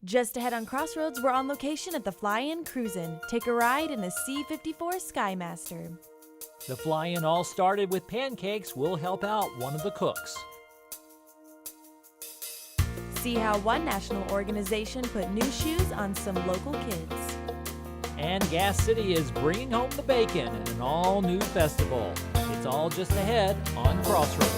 Just ahead on Crossroads, we're on location at the Fly-In Cruisin'. Take a ride in the C-54 Skymaster. The fly-in all started with pancakes. We'll help out one of the cooks. See how one national organization put new shoes on some local kids. And Gas City is bringing home the bacon in an all-new festival. It's all just ahead on Crossroads.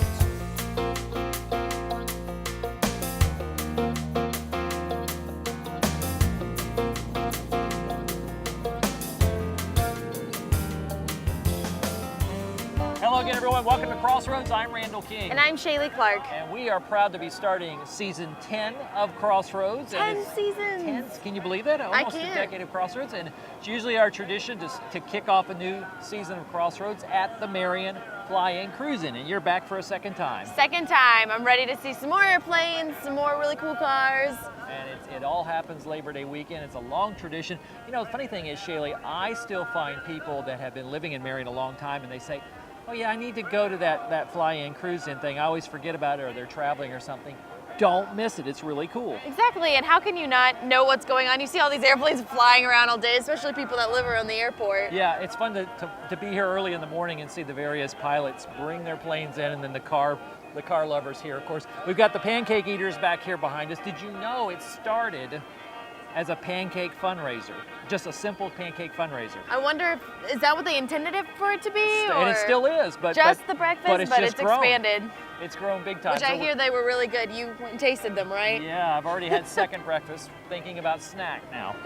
Hello again, everyone. Welcome to Crossroads. I'm Randall King. And I'm Shaelie Clark. And we are proud to be starting season 10 of Crossroads. 10 seasons. 10, can you believe that? Almost a decade of Crossroads. And it's usually our tradition to kick off a new season of Crossroads at the Marion Fly-In Cruisin'. And you're back for a second time. Second time. I'm ready to see some more airplanes, some more really cool cars. And it all happens Labor Day weekend. It's a long tradition. You know, the funny thing is, Shaelie, I still find people that have been living in Marion a long time and they say, oh yeah, I need to go to that fly-in cruise-in thing. I always forget about it, or they're traveling or something. Don't miss it. It's really cool. Exactly, and how can you not know what's going on? You see all these airplanes flying around all day, especially people that live around the airport. Yeah, it's fun to be here early in the morning and see the various pilots bring their planes in, and then the car lovers here. Of course, we've got the pancake eaters back here behind us. Did you know it started as a pancake fundraiser? Just a simple pancake fundraiser. I wonder is that what they intended it for it to be? And it still is, but just the breakfast, but it's expanded. It's grown big time. Which I hear they were really good. You tasted them, right? Yeah, I've already had second breakfast, thinking about snack now.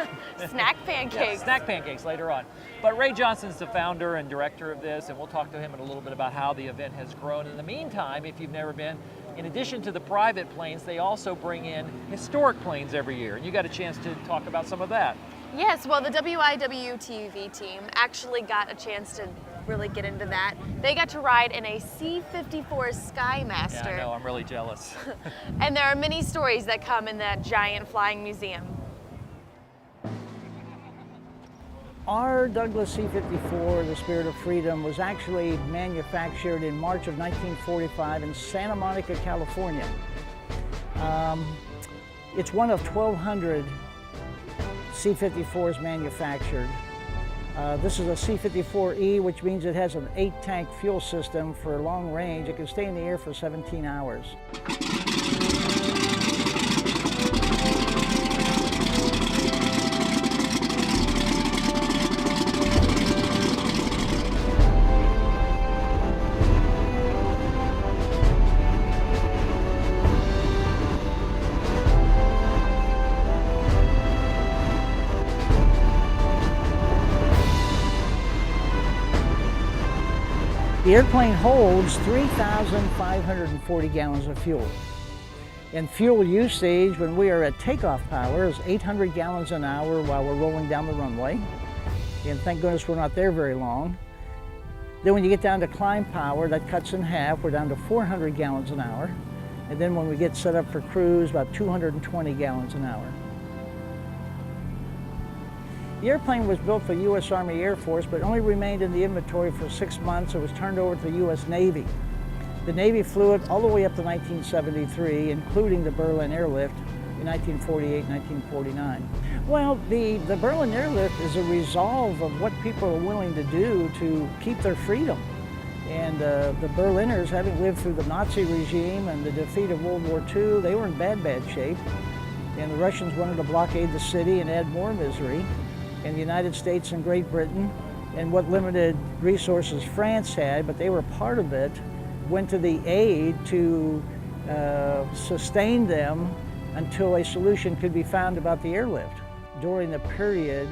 Snack pancakes. Yeah, snack pancakes later on. But Ray Johnson's the founder and director of this, and we'll talk to him in a little bit about how the event has grown. In the meantime, if you've never been, in addition to the private planes, they also bring in historic planes every year, and you got a chance to talk about some of that. Yes, well, the WIW-TV team actually got a chance to really get into that. They got to ride in a C-54 Skymaster. Yeah, I know, I'm really jealous. And there are many stories that come in that giant flying museum. Our Douglas C-54, the Spirit of Freedom, was actually manufactured in March of 1945 in Santa Monica, California. It's one of 1,200 C-54s manufactured. This is a C-54E, which means it has an 8-tank fuel system for long range. It can stay in the air for 17 hours. The airplane holds 3,540 gallons of fuel. And fuel usage when we are at takeoff power is 800 gallons an hour while we're rolling down the runway. And thank goodness we're not there very long. Then when you get down to climb power, that cuts in half. We're down to 400 gallons an hour. And then when we get set up for cruise, about 220 gallons an hour. The airplane was built for U.S. Army Air Force, but only remained in the inventory for 6 months. It was turned over to the U.S. Navy. The Navy flew it all the way up to 1973, including the Berlin airlift in 1948, 1949. Well, the Berlin airlift is a resolve of what people are willing to do to keep their freedom. And the Berliners, having lived through the Nazi regime and the defeat of World War II, they were in bad shape. And the Russians wanted to blockade the city and add more misery. And the United States and Great Britain, and what limited resources France had, but they were part of it, went to the aid to sustain them until a solution could be found about the airlift. During the period,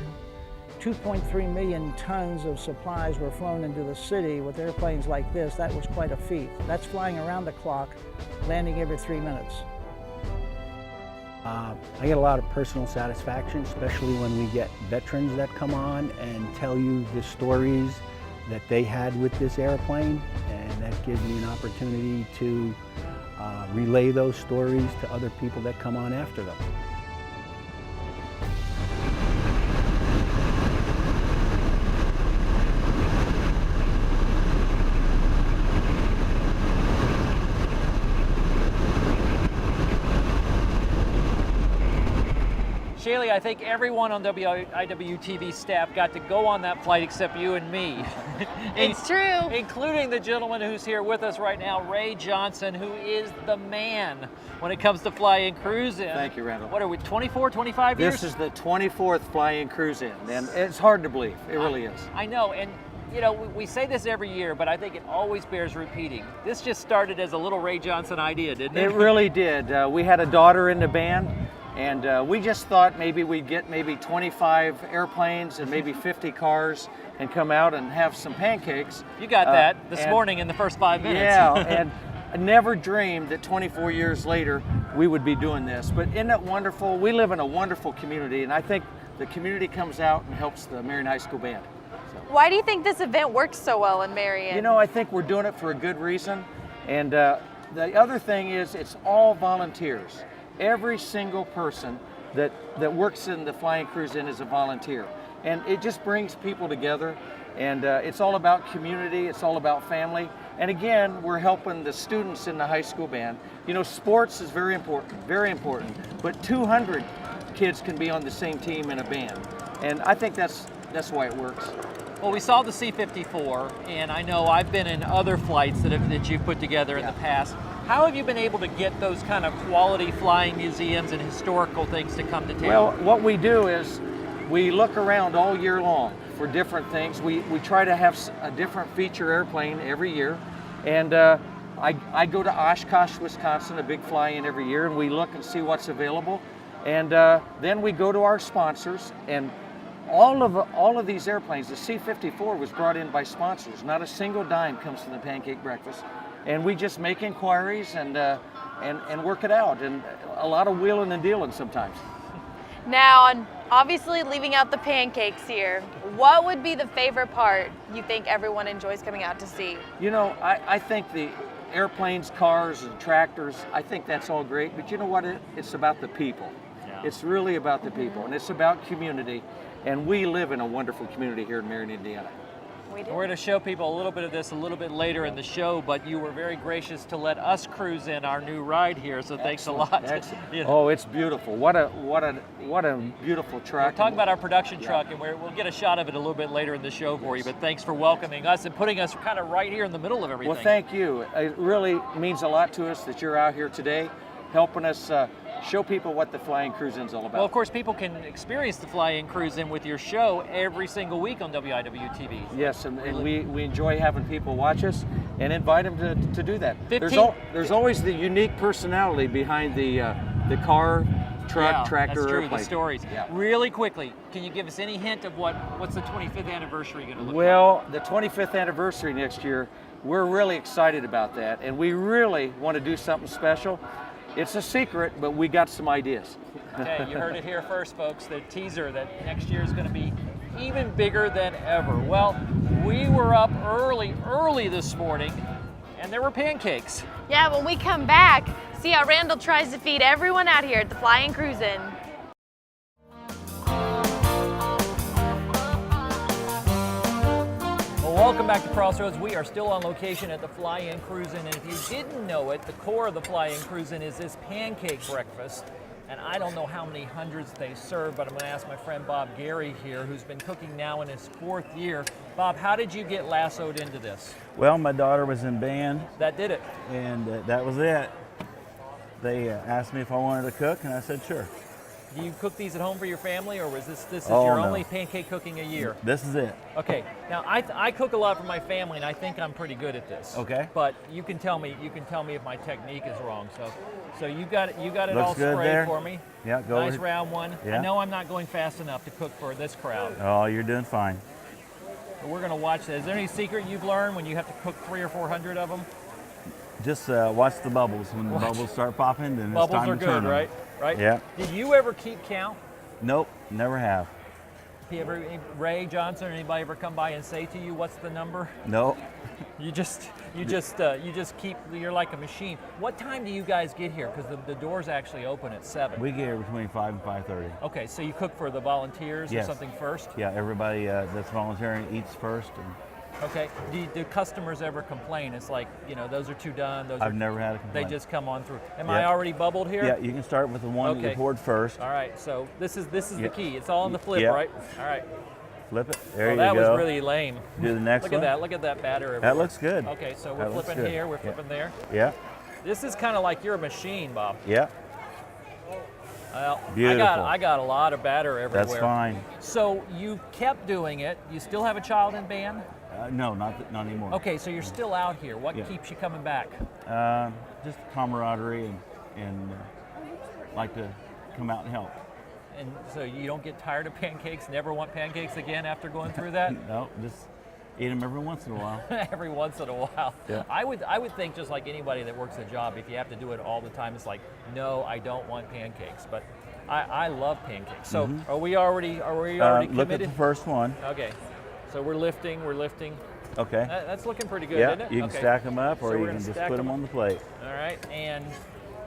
2.3 million tons of supplies were flown into the city with airplanes like this. That was quite a feat. That's flying around the clock, landing every 3 minutes. I get a lot of personal satisfaction, especially when we get veterans that come on and tell you the stories that they had with this airplane, and that gives me an opportunity to relay those stories to other people that come on after them. Shaelie, I think everyone on WIW-TV staff got to go on that flight except you and me. It's true. Including the gentleman who's here with us right now, Ray Johnson, who is the man when it comes to fly-in cruising. Thank you, Randall. What are we, 24, 25 years? This is the 24th fly-in cruise-in, and it's hard to believe. It really is. I know, and you know, we say this every year, but I think it always bears repeating. This just started as a little Ray Johnson idea, didn't it? It really did. We had a daughter in the band, and we just thought maybe we'd get maybe 25 airplanes and maybe 50 cars and come out and have some pancakes. You got that this morning in the first 5 minutes. Yeah, and I never dreamed that 24 years later we would be doing this. But isn't it wonderful? We live in a wonderful community, and I think the community comes out and helps the Marion High School Band. Why do you think this event works so well in Marion? You know, I think we're doing it for a good reason. And the other thing is it's all volunteers. Every single person that works in the flying cruise-in is a volunteer. And it just brings people together. And it's all about community, it's all about family. And again, we're helping the students in the high school band. You know, sports is very important. But 200 kids can be on the same team in a band. And I think that's why it works. Well, we saw the C-54, and I know I've been in other flights that you've put together in the past. How have you been able to get those kind of quality flying museums and historical things to come to town? Well, what we do is we look around all year long for different things. We try to have a different feature airplane every year. And I go to Oshkosh, Wisconsin, a big fly-in every year, and we look and see what's available. And then we go to our sponsors, and all of these airplanes, the C-54 was brought in by sponsors. Not a single dime comes from the pancake breakfast. And we just make inquiries and work it out. And a lot of wheeling and dealing sometimes. Now, and obviously leaving out the pancakes here, what would be the favorite part you think everyone enjoys coming out to see? You know, I think the airplanes, cars, and tractors, I think that's all great. But you know what? It's about the people. Yeah. It's really about the people. And it's about community. And we live in a wonderful community here in Marion, Indiana. We do. We're going to show people a little bit of this a little bit later in the show, but you were very gracious to let us cruise in our new ride here, so thanks a lot. You know. Oh, it's beautiful. What a beautiful truck. We're talking about our production truck, and we'll get a shot of it a little bit later in the show for you, but thanks for welcoming us and putting us kind of right here in the middle of everything. Well, thank you. It really means a lot to us that you're out here today, helping us show people what the flying cruise-in is all about. Well, of course, people can experience the flying cruise-in with your show every single week on WIW-TV. Yes, and we enjoy having people watch us and invite them to do that. 15 There's always the unique personality behind the car, truck, tractor, that's true, airplane. the stories. Yeah. Really quickly, can you give us any hint of what's the 25th anniversary going to look like? Well, the 25th anniversary next year, we're really excited about that, and we really want to do something special. It's a secret, but we got some ideas. Okay, you heard it here first, folks. The teaser that next year is going to be even bigger than ever. Well, we were up early this morning, and there were pancakes. Yeah, when we come back, see how Randall tries to feed everyone out here at the Flying Cruisin'. Welcome back to Crossroads. We are still on location at the Fly-In Cruisin', and if you didn't know it, the core of the Fly-In Cruisin' is this pancake breakfast. And I don't know how many hundreds they serve, but I'm going to ask my friend Bob Gary here, who's been cooking now in his 4th year. Bob, how did you get lassoed into this? Well, my daughter was in band. That did it. And that was it. They asked me if I wanted to cook, and I said sure. Do you cook these at home for your family, or was this Oh, your no. only pancake cooking a year? This is it. Okay. Now I cook a lot for my family, and I think I'm pretty good at this. Okay. But you can tell me if my technique is wrong. So you got it Looks all good sprayed there. for me. Yeah, go Nice ahead. round one. I Yeah. know I'm not going fast enough to cook for this crowd. Oh, you're doing fine. But we're going to watch that. Is there any secret you've learned when you have to cook 300 or 400 of them? Just watch the bubbles. When the bubbles start popping, then Bubbles it's time are to turn good, them. right? Yeah. Did you ever keep count? Nope, never have. Ray Johnson or anybody ever come by and say to you, what's the number? Nope. You just keep, you're like a machine. What time do you guys get here? Because the doors actually open at 7. We get here between 5 and 5:30. Okay, so you cook for the volunteers Yes. or something first? Yeah, everybody that's volunteering eats first. Okay. Do customers ever complain? It's like, you know, those are too done. I've never had a complaint. They just come on through. Am Yep. I already bubbled here? Yeah, you can start with the one that Okay. you poured first. All right. So this is the Yep. key. It's all in the flip, Yep. right? All right. Flip it. There Oh, you that go. was really lame. Do the next Look one. at that. Look at that batter. That everywhere. looks good. Okay, so we're That looks flipping good. here. We're Yeah. flipping there. Yeah. This is kind of like you're a machine, Bob. Yeah. Well, Beautiful. I got a lot of batter everywhere. That's fine. So you kept doing it. You still have a child in band? No, not anymore. Okay, so you're still out here. What Yeah. keeps you coming back? Just camaraderie and like to come out and help. And so you don't get tired of pancakes? Never want pancakes again after going through that? No, just eat them every once in a while. Every once in a while. Yeah. I would think, just like anybody that works a job, if you have to do it all the time, it's like, no, I don't want pancakes. But I love pancakes. So are we already committed? Look at the first one. Okay. So we're lifting. Okay. That's looking pretty good, Yeah, isn't it? you can Okay. stack them up, So or we're you gonna can just stack put them 'em. on the plate. All right. And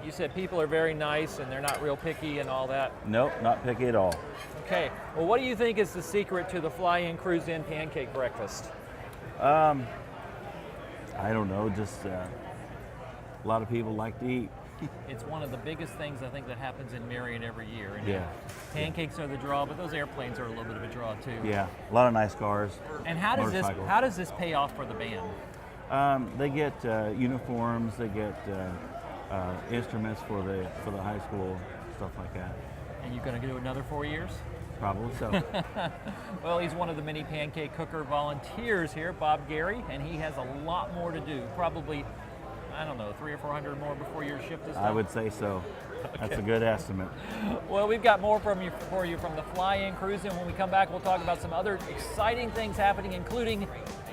you said people are very nice and they're not real picky and all that. Nope, not picky at all. Okay. Well, what do you think is the secret to the fly-in, cruise-in pancake breakfast? I don't know, just a lot of people like to eat. It's one of the biggest things I think that happens in Marion every year. And Yeah. pancakes are the draw, but those airplanes are a little bit of a draw too. Yeah, a lot of nice cars. And how does motorcycles. this pay off for the band? They get uniforms, they get instruments for the high school, stuff like that. And you're going to do another 4 years? Probably so. Well, he's one of the many pancake cooker volunteers here, Bob Gary, and he has a lot more to do. Probably, I don't know, 300 or 400 more before your shift is done. I would say so. That's a good estimate. Well, we've got more for you from the Fly-In Cruise-In. When we come back, we'll talk about some other exciting things happening, including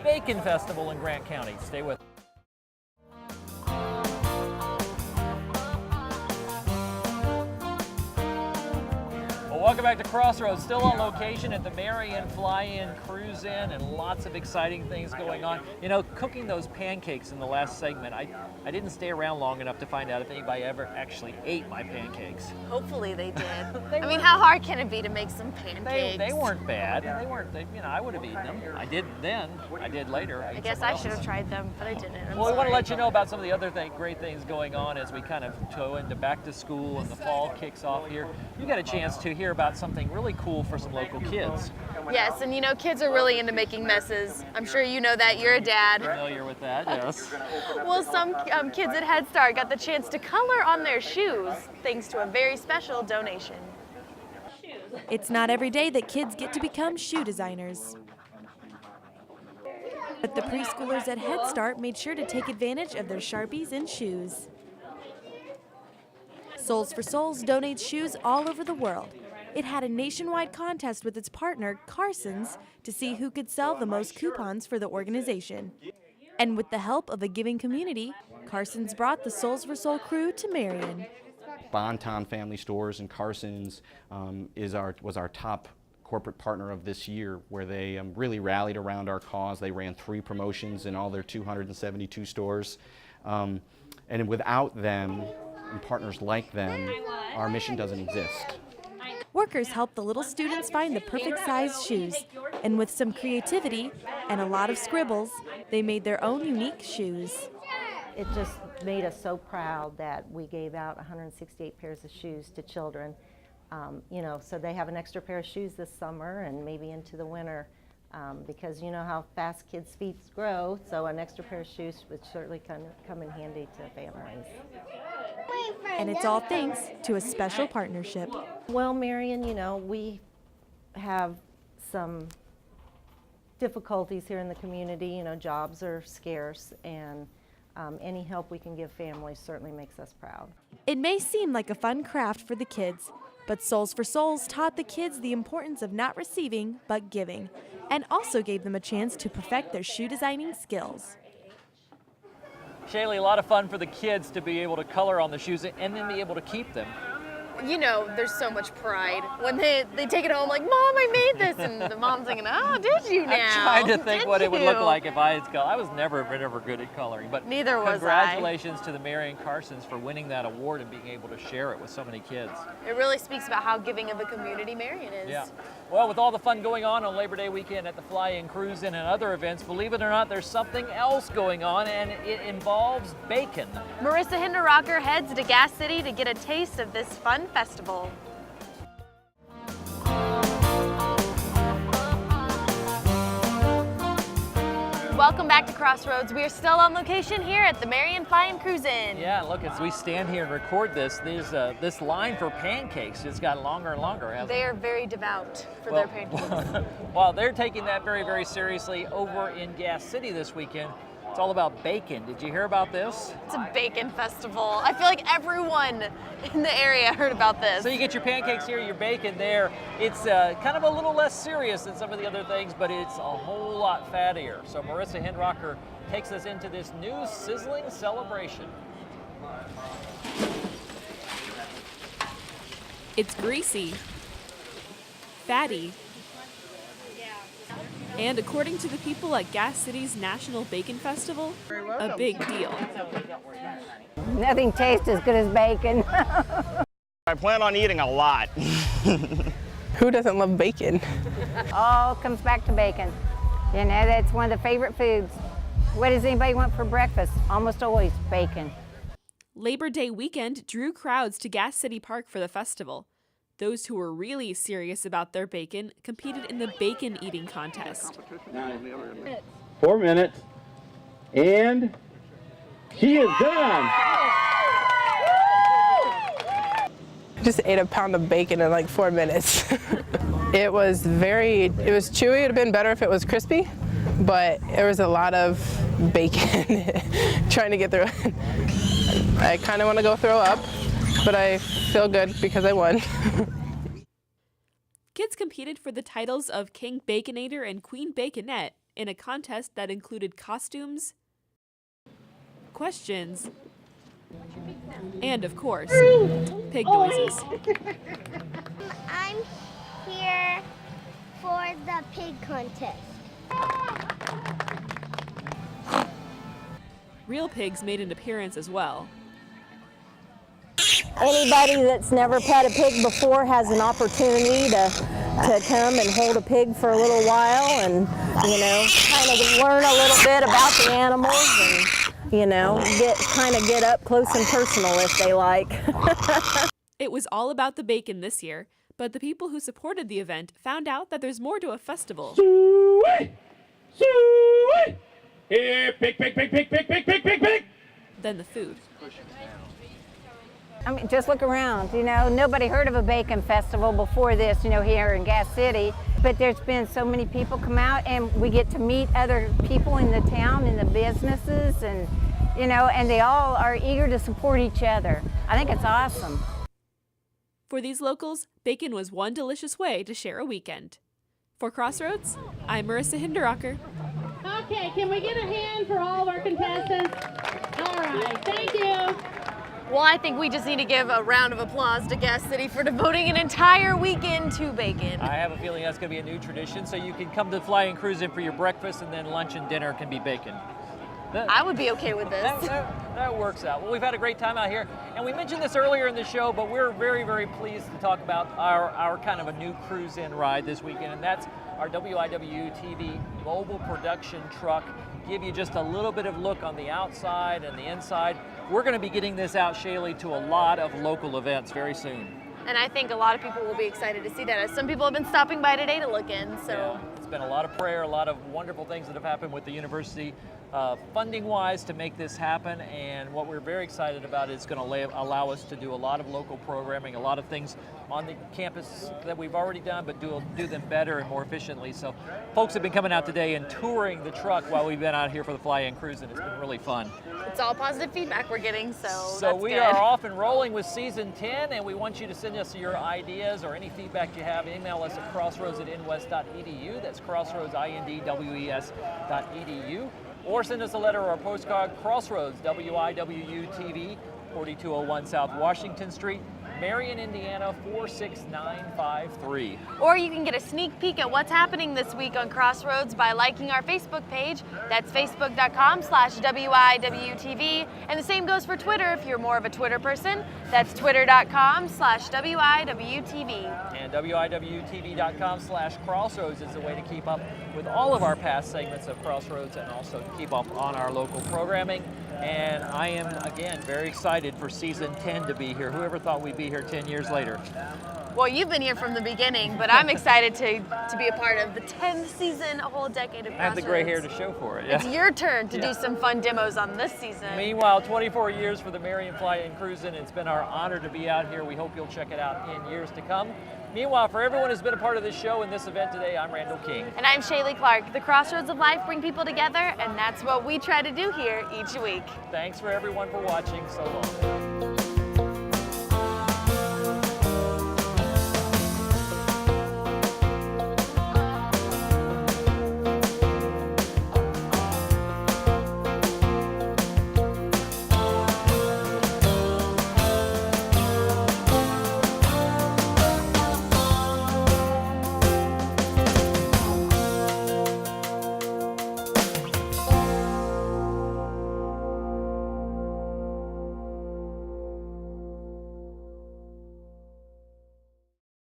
Bacon Festival in Grant County. Stay with us. Welcome back to Crossroads, still on location at the Marion Fly-In Cruise-In, and lots of exciting things going on. You know, cooking those pancakes in the last segment, I didn't stay around long enough to find out if anybody ever actually ate my pancakes. Hopefully they did. I mean, how hard can it be to make some pancakes? They weren't bad. I would have eaten them. I didn't then. I did later. I guess I should have tried them, but I didn't. Well, we want to let you know about some of the other great things going on as we kind of go into back to school and the fall kicks off here. You got a chance to hear about something really cool for some local kids. Yes, and you know, kids are really into making messes. I'm sure you know that. You're a dad. Familiar with that, yes. Well, some kids at Head Start got the chance to color on their shoes thanks to a very special donation. It's not every day that kids get to become shoe designers. But the preschoolers at Head Start made sure to take advantage of their Sharpies and shoes. Souls for Souls donates shoes all over the world. It had a nationwide contest with its partner, Carson's, to see who could sell the most coupons for the organization. And with the help of a giving community, Carson's brought the Souls for Soul crew to Marion. Bonton Family Stores and Carson's was our top corporate partner of this year, where they really rallied around our cause. They ran 3 promotions in all their 272 stores. And without them, and partners like them, our mission doesn't exist. Workers helped the little students find the perfect size shoes, and with some creativity and a lot of scribbles, they made their own unique shoes. It just made us so proud that we gave out 168 pairs of shoes to children. You know, so they have an extra pair of shoes this summer and maybe into the winter, because you know how fast kids' feet grow, so an extra pair of shoes would certainly come in handy to families. And it's all thanks to a special partnership. Well, Marion, you know, we have some difficulties here in the community. You know, jobs are scarce, and any help we can give families certainly makes us proud. It may seem like a fun craft for the kids, but Souls for Souls taught the kids the importance of not receiving, but giving, and also gave them a chance to perfect their shoe designing skills. Shaelie, a lot of fun for the kids to be able to color on the shoes and then be able to keep them. you know, there's so much pride when they take it home like, Mom, I made this, and the mom's thinking, oh, did you now? I'm trying to think Did what it would look you?" like if I had colored. I was never good at coloring, but Neither was I. congratulations to the Marion Carsons for winning that award and being able to share it with so many kids. It really speaks about how giving of a community Marion is. Yeah. Well, with all the fun going on Labor Day weekend at the Fly-In Cruise-In and other events, believe it or not, there's something else going on, and it involves bacon. Marissa Hinderrocker heads to Gas City to get a taste of this fun festival. Welcome back to Crossroads. We are still on location here at the Marion Fly-In Cruise-In. Yeah, look, as we stand here and record this, there's this line for pancakes just got longer and longer, hasn't it? They are very devout for their pancakes. Well, they're taking that very, very seriously over in Gas City this weekend. It's all about bacon. Did you hear about this? It's a bacon festival. I feel like everyone in the area heard about this. So you get your pancakes here, your bacon there. It's kind of a little less serious than some of the other things, but it's a whole lot fattier. So Marissa Hinderrocker takes us into this new sizzling celebration. It's greasy, fatty, and according to the people at Gas City's National Bacon Festival, a big deal. Nothing tastes as good as bacon. I plan on eating a lot. Who doesn't love bacon? All comes back to bacon. You know, that's one of the favorite foods. What does anybody want for breakfast? Almost always bacon. Labor Day weekend drew crowds to Gas City Park for the festival. Those who were really serious about their bacon competed in the bacon eating contest. 4 minutes, and she is done. Just ate a pound of bacon in like 4 minutes. It was chewy. It would have been better if it was crispy, but there was a lot of bacon trying to get through it. I kind of want to go throw up, but I feel good because I won. Kids competed for the titles of King Baconator and Queen Baconette in a contest that included costumes, questions, and of course, pig noises. I'm here for the pig contest. Real pigs made an appearance as well. Anybody that's never pet a pig before has an opportunity to come and hold a pig for a little while and, you know, kind of learn a little bit about the animals and, you know, get up close and personal if they like. It was all about the bacon this year, but the people who supported the event found out that there's more to a festival. Suey! Suey! Here, pig, pig, pig, pig, pig, pig, pig, pig, pig! Than the food. I mean, just look around, you know, nobody heard of a bacon festival before this, you know, here in Gas City, but there's been so many people come out and we get to meet other people in the town and the businesses and, you know, and they all are eager to support each other. I think it's awesome. For these locals, bacon was one delicious way to share a weekend. For Crossroads, I'm Marissa Hinderrocker. Okay, can we get a hand for all of our contestants? All right, thank you. Well, I think we just need to give a round of applause to Gas City for devoting an entire weekend to bacon. I have a feeling that's going to be a new tradition, so you can come to the Fly-In Cruise-In for your breakfast, and then lunch and dinner can be bacon. I would be okay with this. That works out. Well, we've had a great time out here, and we mentioned this earlier in the show, but we're very, very pleased to talk about our kind of a new cruise-in ride this weekend, and that's our WIW-TV mobile production truck. Give you just a little bit of look on the outside and the inside. We're going to be getting this out, Shaelie, to a lot of local events very soon. And I think a lot of people will be excited to see that, as some people have been stopping by today to look in. So yeah, it's been a lot of prayer, a lot of wonderful things that have happened with the university funding-wise to make this happen, and what we're very excited about is going to allow us to do a lot of local programming, a lot of things on the campus that we've already done, but do them better and more efficiently. So folks have been coming out today and touring the truck while we've been out here for the Fly-In Cruise, and it's been really fun. It's all positive feedback we're getting, so that's we are off and rolling with season 10, and we want you to send us your ideas or any feedback you have. Email us at crossroads@nwest.edu. That's crossroads@indws.edu. Or send us a letter or a postcard, Crossroads, WIWU-TV, 4201 South Washington Street, Marion, Indiana 46953. Or you can get a sneak peek at what's happening this week on Crossroads by liking our Facebook page. That's facebook.com/WIWTV. And the same goes for Twitter if you're more of a Twitter person. That's twitter.com/WIWTV. And WIWTV.com/Crossroads is the way to keep up with all of our past segments of Crossroads and also to keep up on our local programming. And I am, again, very excited for season 10 to be here. Whoever thought we'd be here 10 years later? Well, you've been here from the beginning, but I'm excited to be a part of the 10th season, a whole decade of Crossroads. I have the gray hair to show for it. Yeah. It's your turn to do some fun demos on this season. Meanwhile, 24 years for the Marion Fly-In Cruisin'. It's been our honor to be out here. We hope you'll check it out in years to come. Meanwhile, for everyone who's been a part of this show and this event today, I'm Randall King. And I'm Shaelie Clark. The Crossroads of Life bring people together, and that's what we try to do here each week. Thanks for everyone for watching. So long.